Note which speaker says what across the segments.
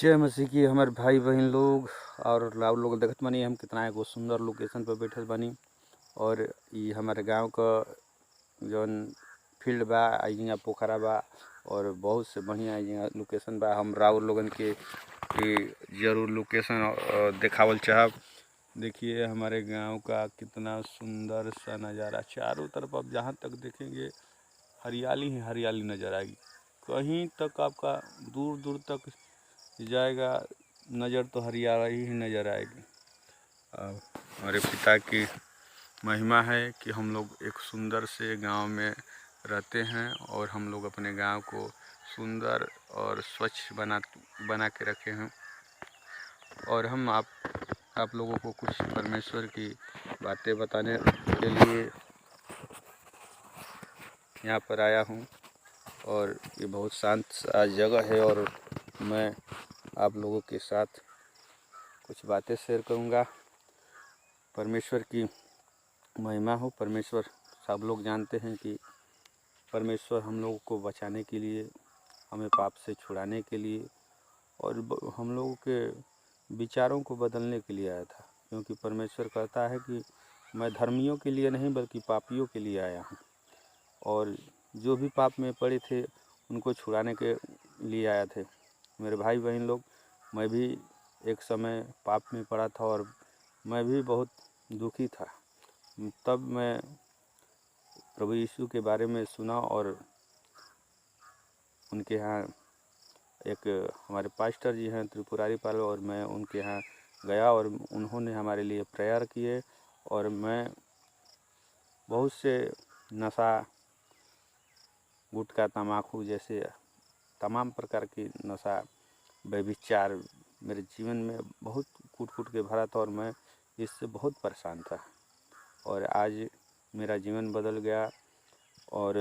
Speaker 1: जय मसीह की हमारे भाई बहन लोग और लाउ लोग देखत बानी हम कितना एगो सुंदर लोकेशन पर बैठल बानी। और ये हमारे गांव का जौन फील्ड बा, यहाँ पोखरा बा और बहुत से बढ़िया यहाँ लोकेशन बा। हम राउर लोगन के जरूर लोकेशन दिखावल चाहब। देखिए हमारे गांव का कितना सुंदर सा नज़ारा, चारों तरफ आप जहाँ तक देखेंगे हरियाली ही हरियाली नज़र आएगी। कहीं तक आपका दूर दूर तक जाएगा नज़र तो हरियाली ही नज़र आएगी। हमारे पिता की महिमा है कि हम लोग एक सुंदर से गांव में रहते हैं और हम लोग अपने गांव को सुंदर और स्वच्छ बना के रखे हैं। और हम आप लोगों को कुछ परमेश्वर की बातें बताने के लिए यहाँ पर आया हूँ। और ये बहुत शांत जगह है और मैं आप लोगों के साथ कुछ बातें शेयर करूँगा। परमेश्वर की महिमा हो। परमेश्वर, सब लोग जानते हैं कि परमेश्वर हम लोगों को बचाने के लिए, हमें पाप से छुड़ाने के लिए और हम लोगों के विचारों को बदलने के लिए आया था। क्योंकि परमेश्वर कहता है कि मैं धर्मियों के लिए नहीं बल्कि पापियों के लिए आया हूँ। और जो भी पाप में पड़े थे उनको छुड़ाने के लिए आया थे। मेरे भाई बहन लोग, मैं भी एक समय पाप में पड़ा था और मैं भी बहुत दुखी था। तब मैं प्रभु यीशु के बारे में सुना और उनके यहाँ एक हमारे पास्टर जी हैं त्रिपुरारी पाल, और मैं उनके यहाँ गया और उन्होंने हमारे लिए प्रेयर किए। और मैं बहुत से नशा, गुटखा, तम्बाकू जैसे तमाम प्रकार की नशा, व्यभिचार मेरे जीवन में बहुत कूट के भरा था और मैं इससे बहुत परेशान था। और आज मेरा जीवन बदल गया और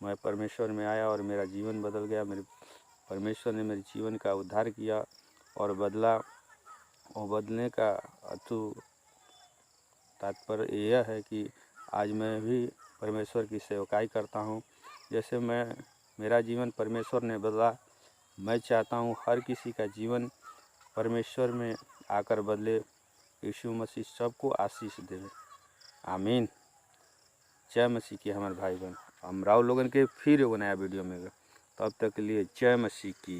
Speaker 1: मैं परमेश्वर में आया और मेरा जीवन बदल गया। मेरे परमेश्वर ने मेरे जीवन का उद्धार किया और बदला। और बदलने का अथु तात्पर्य यह है कि आज मैं भी परमेश्वर की सेवकाई करता हूँ। जैसे मेरा जीवन परमेश्वर ने बदला, मैं चाहता हूँ हर किसी का जीवन परमेश्वर में आकर बदले। यीशु मसीह सबको आशीष दे। आमीन। जय मसीह की हमारे भाई बहन। हम राव लोगन के फिर एगो नया वीडियो में, तब तक के लिए जय मसीह की।